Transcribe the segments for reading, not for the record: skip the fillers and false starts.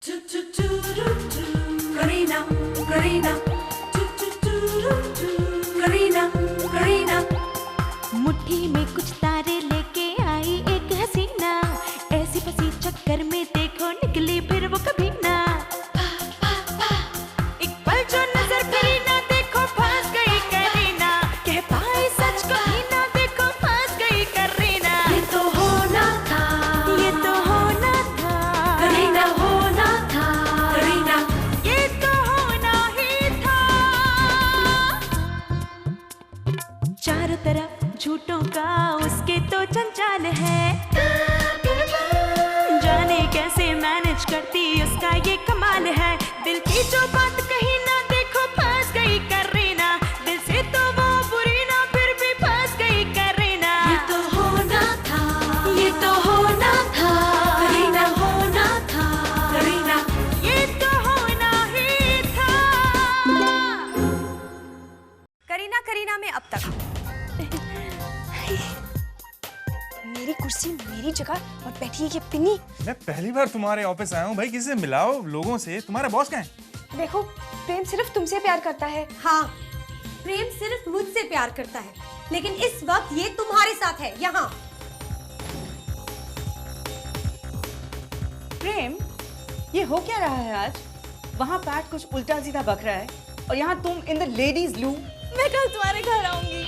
Karina, Karina, Karina, Karina. मुट्ठी में कुछ तारे लेके आई एक हसीना, ऐसी फंसी चक्कर में देखो निकली फिर वो कभी ना। एक पल जो नजर करी ना देखो फंस गई करीना, कह पाए सच कभी ना देखो फंस गई करीना। ये तो होना था, ये तो होना था करीना, होना था, करीना. ये तो होना ही था। चारों तरफ झूठों का उसके तो जंजाल है, जाने कैसे मैनेज करती उसका ये कमाल है। दिल की जो बात कही ना देखो फंस गई करीना, दिल से तो वो बुरी ना फिर भी फंस गई करीना। ये तो होना था, ये तो होना था, करीना, होना था, करीना. ये तो होना ही था। करीना करीना में अब तक मेरी कुर्सी मेरी जगह और बैठी है ये पिन्नी। मैं पहली बार तुम्हारे ऑफिस आया हूँ भाई, किसी से मिलाओ लोगों से। तुम्हारा बॉस कहाँ है? देखो प्रेम सिर्फ तुमसे प्यार करता है। हाँ, प्रेम सिर्फ मुझसे प्यार करता है, लेकिन इस वक्त ये तुम्हारे साथ है यहाँ। प्रेम, ये हो क्या रहा है आज? वहाँ पैट कुछ उल्टा सीधा बक रहा है और यहाँ तुम इन द लेडीज लू। मैं कल तुम्हारे घर आऊंगी।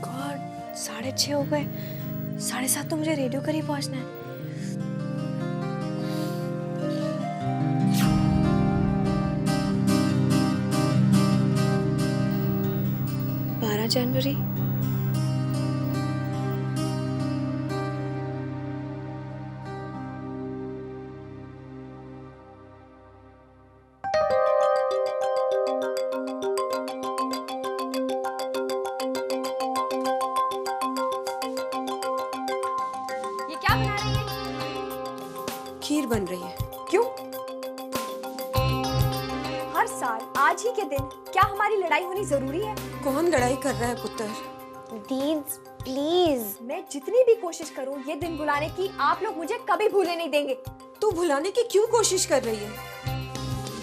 गॉड, 6:30 हो गए। 7:30 तो मुझे रेडियो कर ही पहुंचना है। जनवरी खीर बन रही है। क्यों? हर साल आज ही के दिन क्या हमारी लड़ाई होनी जरूरी है? कौन लड़ाई कर रहा है पुत्र? दीदी प्लीज, मैं जितनी भी कोशिश करूं ये दिन भुलाने की, आप लोग मुझे कभी भूले नहीं देंगे। तू भुलाने की क्यों कोशिश कर रही है?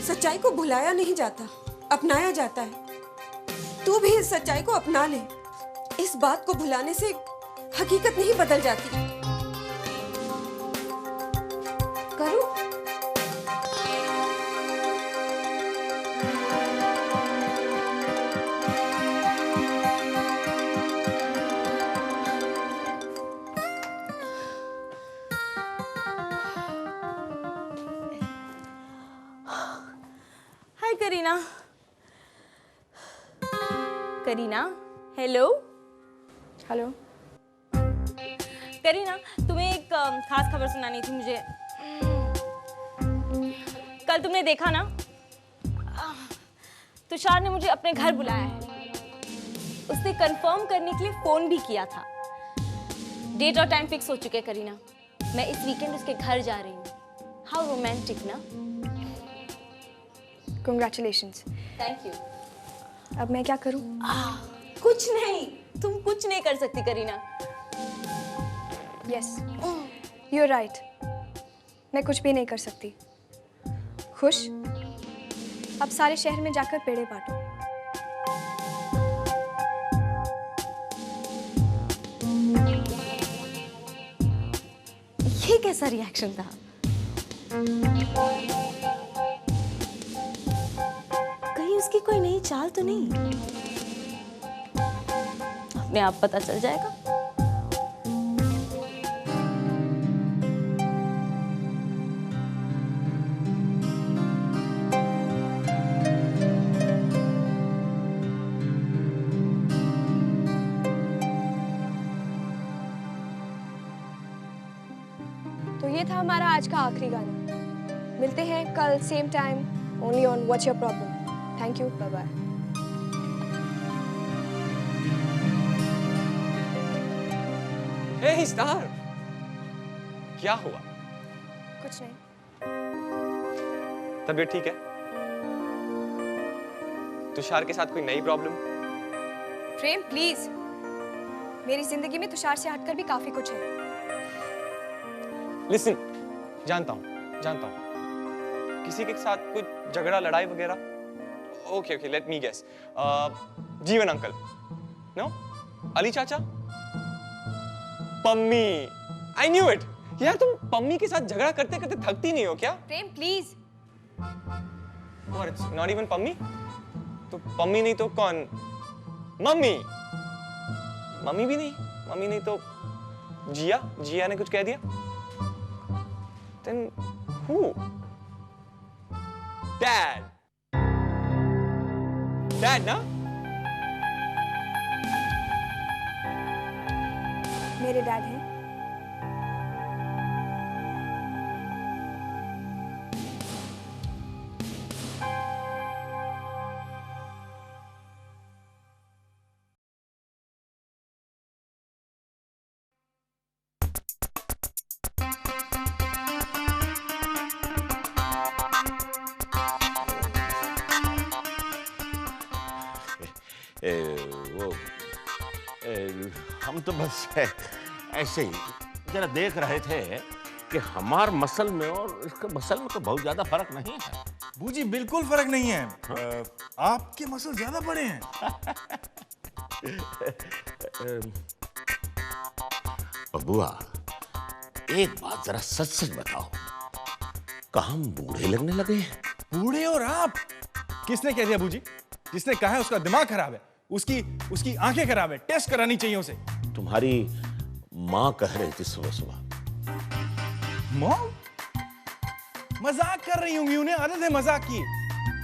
सच्चाई को भुलाया नहीं जाता, अपनाया जाता है। तू भी इस सच्चाई को अपना ले। इस बात को भुलाने से हकीकत नहीं बदल जाती। करूं? हाय करीना। करीना, हेलो। हेलो। करीना, तुम्हें एक खास खबर सुनानी थी मुझे। कल तुमने देखा ना, तुषार ने मुझे अपने घर बुलाया है। उसने कंफर्म करने के लिए फोन भी किया था। डेट और टाइम फिक्स हो चुके हैं करीना। मैं इस वीकेंड उसके घर जा रही हूँ। हाउ रोमांटिक ना। Congratulations. Thank you. अब मैं क्या करूं? कुछ नहीं, तुम कुछ नहीं कर सकती करीना। Yes, you're right. मैं कुछ भी नहीं कर सकती। खुश? अब सारे शहर में जाकर पेड़े बांटो। ये कैसा रिएक्शन था? कहीं उसकी कोई नई चाल तो नहीं? अपने आप पता चल जाएगा। तो ये था हमारा आज का आखिरी गाना। मिलते हैं कल same time, only on what's your problem. Thank you, bye bye. Hey star, क्या हुआ? कुछ नहीं। तबीयत ठीक है? तुषार के साथ कोई नई प्रॉब्लम? प्रेम प्लीज, मेरी जिंदगी में तुषार से हटकर भी काफी कुछ है। लिसन, जानता हूँ किसी के साथ कुछ झगड़ा लड़ाई वगैरह। Okay, let me guess. Jeevan uncle? No? Ali चाचा? पम्मी? I knew it. यार तुम पम्मी के साथ झगड़ा करते करते थकती नहीं हो क्या? प्रेम प्लीज। और इट्स नॉट इवन पम्मी? तो पम्मी नहीं तो कौन? मम्मी? मम्मी भी नहीं? मम्मी नहीं तो जिया ने कुछ कह दिया? Then who? Dad. Dad, ना? मेरे डैड हैं। हम तो बस ऐसे ही जरा देख रहे थे कि हमार मसल में और इसके मसल में तो बहुत ज्यादा फर्क नहीं है। बूजी बिल्कुल फर्क नहीं है। आपके मसल ज्यादा बड़े हैं। बबुआ, एक बात जरा सच सच बताओ, क्या हम बूढ़े लगने लगे हैं? बूढ़े और आप? किसने कह दिया बूजी? जिसने कहा है उसका दिमाग खराब है, उसकी आंखें खराब है, टेस्ट करानी चाहिए उसे। तुम्हारी माँ कह रही थी सुबह सुबह। माँ? मजाक कर रही होंगी, उन्हें आदत है मजाक की।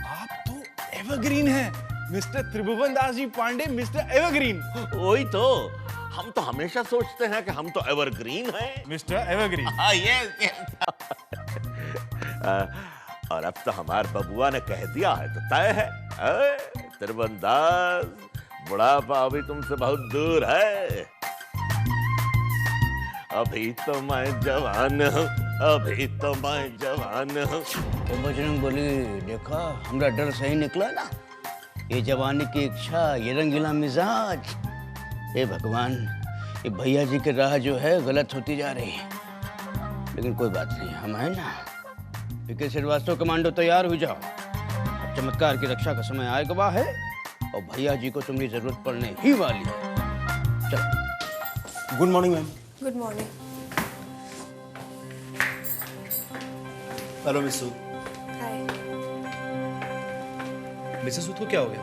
आप तो एवरग्रीन हैं, मिस्टर त्रिभुवन दास जी पांडे, मिस्टर एवरग्रीन। वही तो, हम तो हमेशा सोचते हैं कि हम तो एवरग्रीन हैं। Mister evergreen. हाँ, ये और अब तो हमार बबुआ ने कह दिया है तो तय है। त्रिभुवन दास, बुढ़ापा अभी तुमसे बहुत दूर है। अभी तो मैं जवान हूँ, अभी तो मैं जवान हूँ। तो बजरंग बली, देखा हमरा डर सही निकला ना। ये जवानी की इच्छा, ये रंगीला मिजाज, हे भगवान, ये भैया जी की राह जो है गलत होती जा रही है। लेकिन कोई बात नहीं, हम हैं ना। पीके श्रीवास्तव कमांडो, तैयार हो जाओ। अब चमत्कार की रक्षा का समय आए गवा है और भैया जी को तुम्हारी जरूरत पड़ने ही वाली है। चलो। Good morning ma'am. Good morning. Hello miss Sood. Hi. Mrs Sood को क्या हो गया?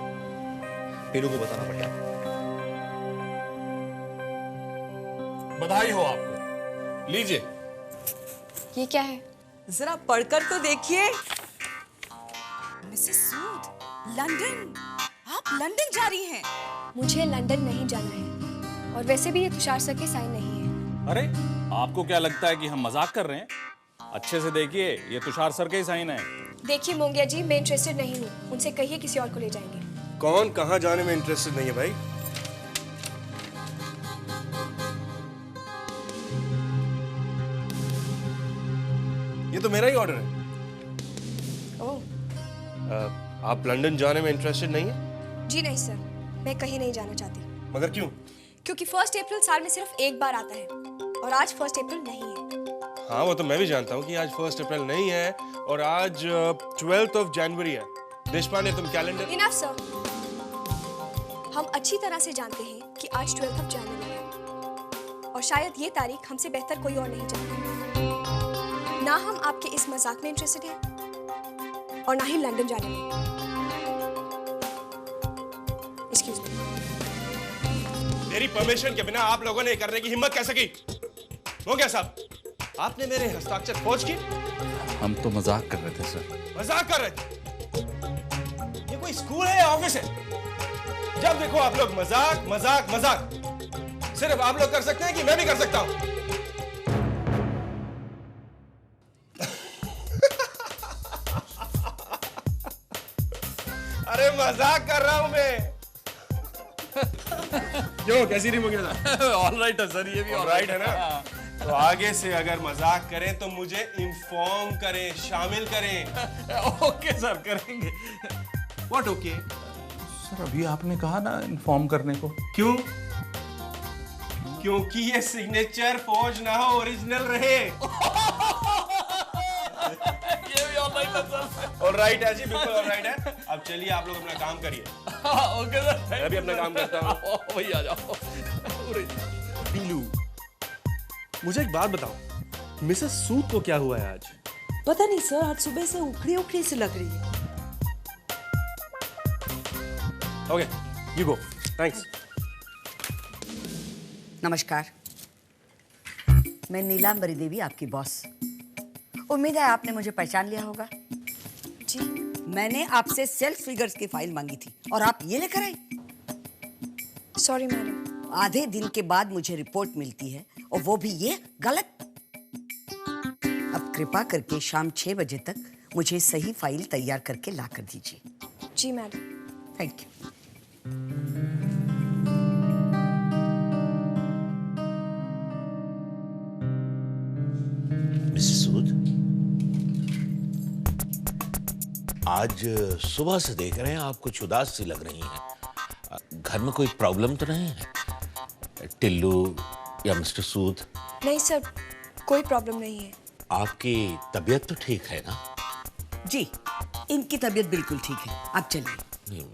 पीनू को बताना पड़ेगा। बधाई हो आपको, लीजिए। ये क्या है? जरा पढ़कर तो देखिए। मिसेस सूद, लंदन, आप लंदन जा रही हैं? मुझे लंदन नहीं जाना है, और वैसे भी ये तुषार सर के साइन नहीं है। अरे, आपको क्या लगता है कि हम मजाक कर रहे हैं? अच्छे से देखिए, ये तुषार सर के ही साइन है। देखिए मोंगिया जी, मैं इंटरेस्टेड नहीं हूँ। उनसे कहिए किसी और को ले जाएंगे। कौन कहाँ जाने में इंटरेस्टेड नहीं है भाई? ये तो मेरा ही ऑर्डर है। ओह। आप लंदन जाने में इंटरेस्टेड नहीं है? जी नहीं सर, मैं कहीं नहीं जाना चाहती। मगर क्यों? क्योंकि 1 अप्रैल साल में सिर्फ एक बार आता है, और आज 1 अप्रैल नहीं है। हाँ, वो तो मैं भी जानता हूँ कि आज 1 अप्रैल नहीं है और आज 12 जनवरी है। देशपांडे, तुम कैलेंडर। इनफ सर, हम अच्छी तरह से जानते हैं कि आज 12 जनवरी है, और शायद ये तारीख हमसे बेहतर कोई और नहीं जानता। ना हम आपके इस मजाक में इंटरेस्टेड हैं और ना ही लंदन जाने में। Excuse me. मेरी परमिशन के बिना आप लोगों ने करने की हिम्मत कैसे की? हो गया साहब, आपने मेरे हस्ताक्षर खोज की? हम तो मजाक कर रहे थे सर। मजाक कर रहे थे? ये कोई स्कूल है या ऑफिस है? जब देखो आप लोग मजाक मजाक मजाक। सिर्फ आप लोग कर सकते हैं कि मैं भी कर सकता हूं? अरे मजाक कर रहा हूं मैं। क्यों, कैसी रिम हो गया था? ऑल राइट है सर, ये भी ऑल राइट है ना? तो आगे से अगर मजाक करें तो मुझे इन्फॉर्म करें, शामिल करें। ओके सर, करेंगे। What okay? सर अभी आपने कहा ना इन्फॉर्म करने को। क्यों? क्योंकि ये सिग्नेचर फौज ना हो, ओरिजिनल रहे। ऑलराइट है जी, बिल्कुल ऑलराइट है। अब चलिए आप लोग अपना काम करिए। ओके सर, मैं भी अपना काम करता हूँ। भैया आ जाओ। पीलू, मुझे एक बात बताओ, मिसेस सूद को क्या हुआ है आज? पता नहीं सर, आज सुबह से उखड़ी उखड़ी से लग रही है। Okay, you go. थैंक्स। नमस्कार, मैं नीलांबरी देवी, आपकी बॉस। उम्मीद है आपने मुझे पहचान लिया होगा। जी, मैंने आपसे सेल्स फिगर्स की फाइल मांगी थी और आप ये लेकर आई। Sorry madam. आधे दिन के बाद मुझे रिपोर्ट मिलती है और वो भी ये गलत। अब कृपा करके शाम 6 बजे तक मुझे सही फाइल तैयार करके ला कर दीजिए। जी मैडम। Thank you. मिसेस सूद, आज सुबह से देख रहे हैं आप कुछ उदास सी लग रही हैं। घर में कोई प्रॉब्लम तो नहीं है? टिल्लू या मिस्टर सूद? नहीं सर, कोई प्रॉब्लम नहीं है। आपकी तबीयत तो ठीक है ना? जी, इनकी तबीयत बिल्कुल ठीक है। आप चलिए।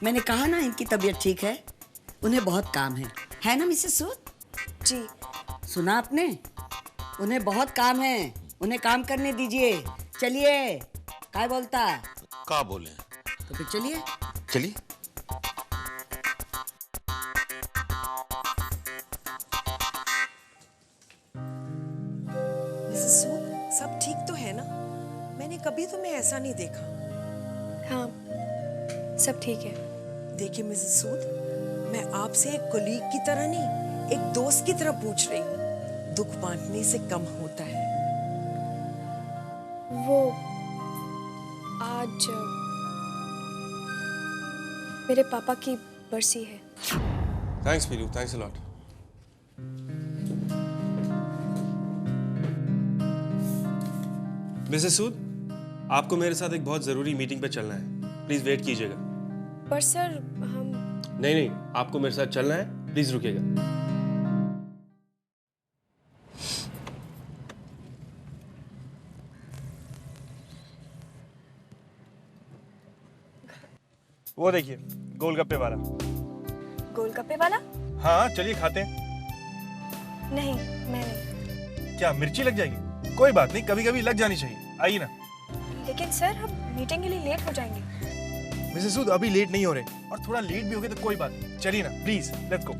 मैंने कहा ना, इनकी तबीयत ठीक है। उन्हें बहुत काम है ना मिसेस सूद? जी। सुना आपने? उन्हें बहुत काम है, उन्हें काम करने दीजिए। चलिए। क्या बोलता है? क्या बोले? तो फिर चलिए। चलिए। मिसेस सूद, सब ठीक तो है ना? मैंने कभी तुम्हें ऐसा नहीं देखा। हाँ, सब ठीक है। देखिए मिसेस सूद, मैं आपसे एक कोलीग की तरह नहीं, एक दोस्त की तरह पूछ रही हूँ। दुख बांटने से कम होता है। वो आज मेरे पापा की बरसी है। Thanks Pilu, thanks a lot. Mrs Sood, आपको मेरे साथ एक बहुत जरूरी मीटिंग पे चलना है। प्लीज वेट कीजिएगा। पर सर हम... नहीं, आपको मेरे साथ चलना है, प्लीज रुकिएगा। वो देखिए, गोलगप्पे वाला। गोलगप्पे वाला? हाँ, चलिए खाते हैं। नहीं, मैं नहीं। क्या मिर्ची लग जाएगी? कोई बात नहीं, कभी कभी लग जानी चाहिए। आइए ना। लेकिन सर, हम मीटिंग के लिए लेट हो जाएंगे। मिसेस सूद, अभी लेट नहीं हो रहे, और थोड़ा लेट भी हो गए तो कोई बात नहीं। चलिए ना, प्लीज, लेट्स गो।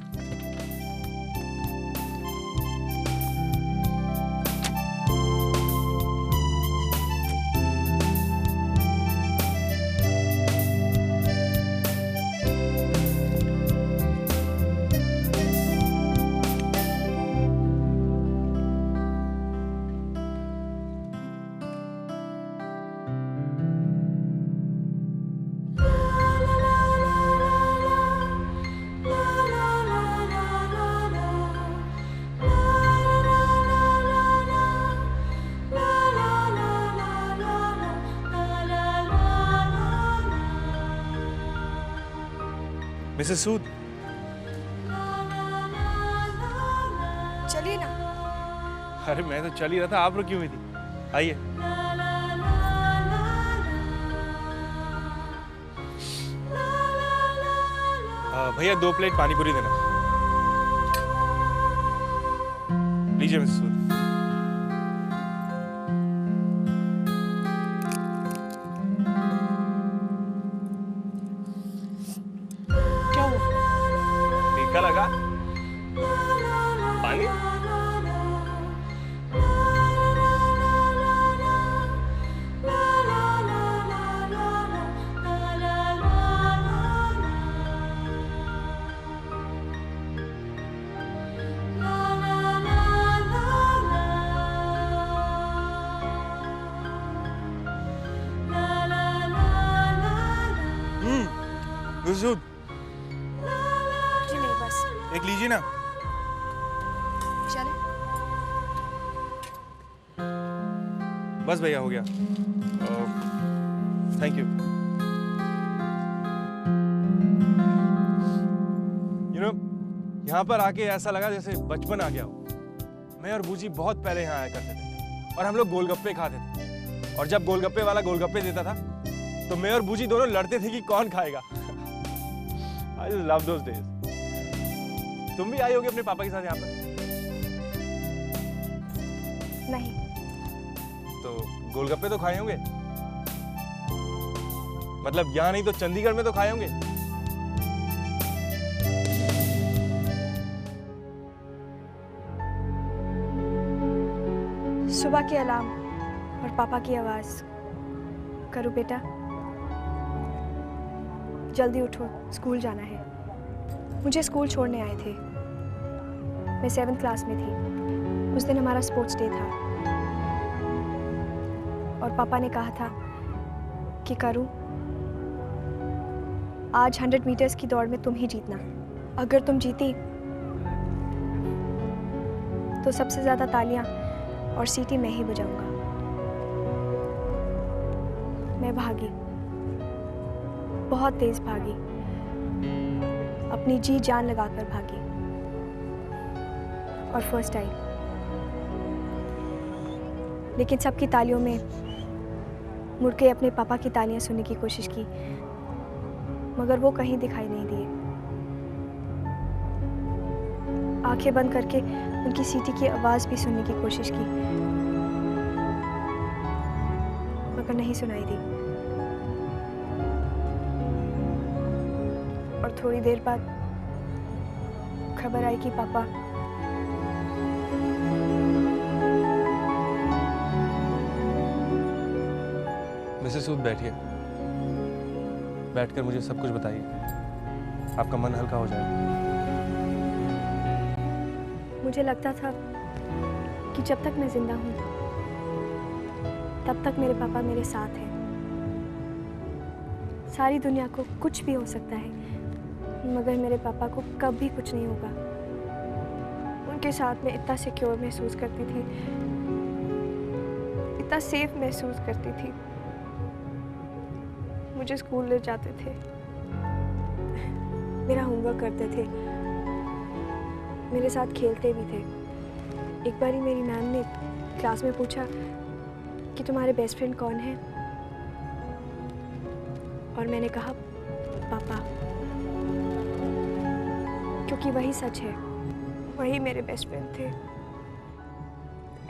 मिसेस सूद, चलिए ना। अरे मैं तो चल ही रहा था, आप रुकी हुई थी। आइए। भैया 2 प्लेट पानी पूरी देना। लीजिए मिसेस सूद। तीखा लगा? पानी? सूद, जी नहीं, बस एक लीजिए ना। चले। बस भैया, हो गया। Thank you. यहाँ पर आके ऐसा लगा जैसे बचपन आ गया हो। मैं और बूजी बहुत पहले यहाँ आया करते थे और हम लोग गोलगप्पे खाते थे, और जब गोलगप्पे वाला गोलगप्पे देता था तो मैं और बूजी दोनों लड़ते थे कि कौन खाएगा। I just love those days. तुम भी आई होगी अपने पापा के साथ यहाँ पर? नहीं। तो गोलगप्पे तो खाए होंगे? मतलब यहाँ नहीं तो चंडीगढ़ में तो खाए होंगे? सुबह के अलार्म और पापा की आवाज। करो बेटा, जल्दी उठो, स्कूल जाना है। मुझे स्कूल छोड़ने आए थे। मैं 7th क्लास में थी। उस दिन हमारा स्पोर्ट्स डे था और पापा ने कहा था कि करूँ, आज 100 मीटर्स की दौड़ में तुम ही जीतना। अगर तुम जीती तो सबसे ज़्यादा तालियां और सीटी मैं ही बजाऊंगा। मैं भागी, बहुत तेज भागी, अपनी जी जान लगाकर भागी और फर्स्ट आई। लेकिन सबकी तालियों में मुड़ के अपने पापा की तालियां सुनने की कोशिश की, मगर वो कहीं दिखाई नहीं दिए। आंखें बंद करके उनकी सीटी की आवाज़ भी सुनने की कोशिश की, मगर नहीं सुनाई दी। और थोड़ी देर बाद खबर आई कि पापा मिसेस सूद बैठिए, बैठकर मुझे सब कुछ बताइए, आपका मन हल्का हो जाएगा। मुझे लगता था कि जब तक मैं जिंदा हूँ तब तक मेरे पापा मेरे साथ हैं। सारी दुनिया को कुछ भी हो सकता है, मगर मेरे पापा को कभी कुछ नहीं होगा। उनके साथ में इतना सिक्योर महसूस करती थी, इतना सेफ महसूस करती थी। मुझे स्कूल ले जाते थे, मेरा होमवर्क करते थे, मेरे साथ खेलते भी थे। एक बारी मेरी मैम ने क्लास में पूछा कि तुम्हारे बेस्ट फ्रेंड कौन है, और मैंने कहा पापा, क्योंकि वही सच है, वही मेरे बेस्ट फ्रेंड थे।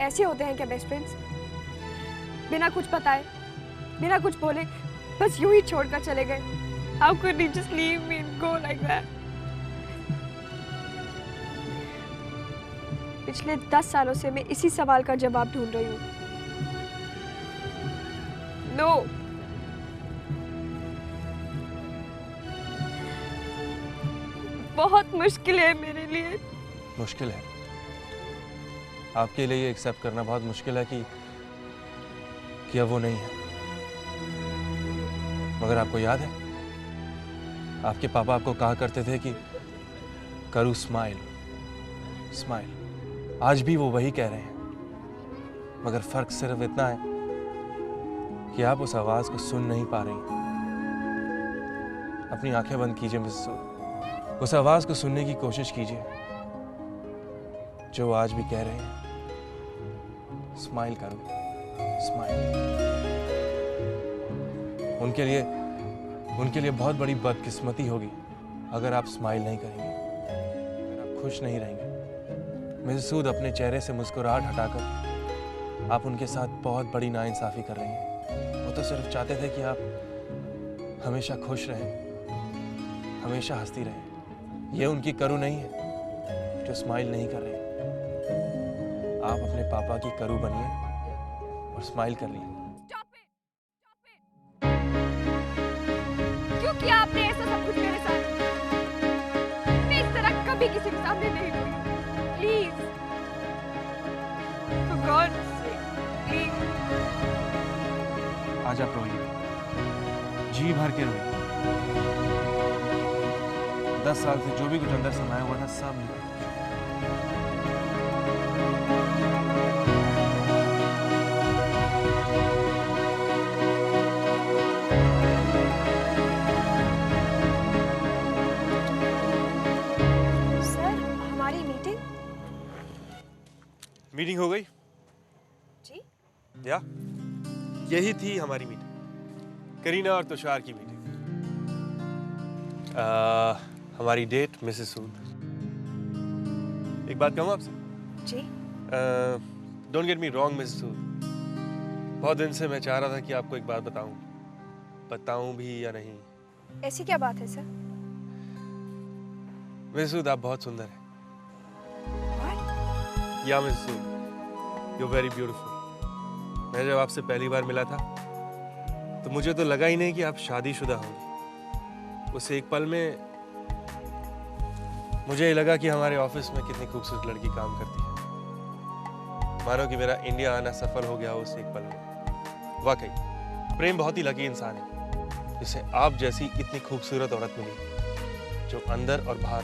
ऐसे होते हैं क्या बेस्ट फ्रेंड्स? बिना कुछ बताए, बिना कुछ बोले, बस यूं ही छोड़कर चले गए। How could he just leave me and go like that? पिछले 10 सालों से मैं इसी सवाल का जवाब ढूंढ रही हूँ। नो। बहुत मुश्किल है मेरे लिए। मुश्किल है आपके लिए, ये एक्सेप्ट करना बहुत मुश्किल है कि अब वो नहीं है। मगर आपको याद है, आपके पापा आपको कहा करते थे कि करू स्माइल स्माइल। आज भी वो वही कह रहे हैं, मगर फर्क सिर्फ इतना है कि आप उस आवाज को सुन नहीं पा रही। अपनी आंखें बंद कीजिए मिसेस सूद, उस आवाज को सुनने की कोशिश कीजिए जो आज भी कह रहे हैं स्माइल करो, स्माइल। उनके लिए बहुत बड़ी बदकिस्मती होगी अगर आप स्माइल नहीं करेंगे, अगर आप खुश नहीं रहेंगे। मिसेस सूद, अपने चेहरे से मुस्कुराहट हटाकर आप उनके साथ बहुत बड़ी नाइंसाफी कर रही हैं। वो तो सिर्फ चाहते थे कि आप हमेशा खुश रहें, हमेशा हंसती रहें। ये उनकी करू नहीं है जो स्माइल नहीं कर रहे। आप अपने पापा की करू बनिए और स्माइल कर लीजिए। क्यों किया आपने ऐसा सब कुछ मेरे साथ? मैं इस तरह कभी किसी के सामने नहीं रोई। Please, for God's sake, please. आज आप रोइए, जी भर के रोइए। 10 साल से जो भी कुछ अंदर समाया हुआ था सब निकल। सर, मीटिंग हो गई? जी? या यही थी हमारी मीटिंग, करीना और तुषार की मीटिंग। हमारी डेट मिसेस सूद। एक बात कहूँ आपसे? जी? Don't get me wrong Mrs Sood, बहुत दिन से मैं चाह रहा था कि आपको एक बात बताऊं भी या नहीं। ऐसी क्या बात है सर? मिसेस सूद, आप बहुत सुंदर हैं। या Mrs Sood, you very beautiful. मैं जब आपसे पहली बार मिला था तो मुझे तो लगा ही नहीं कि आप शादीशुदा होंगी। उस एक पल में मुझे लगा कि हमारे ऑफिस में कितनी खूबसूरत लड़की काम करती है। मानो कि मेरा इंडिया आना सफल हो गया उस एक पल में। वाकई प्रेम बहुत ही लकी इंसान है जिसे आप जैसी इतनी खूबसूरत औरत मिली जो अंदर और बाहर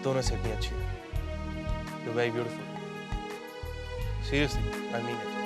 दोनों से इतनी अच्छी है। You very beautiful, seriously I mean it.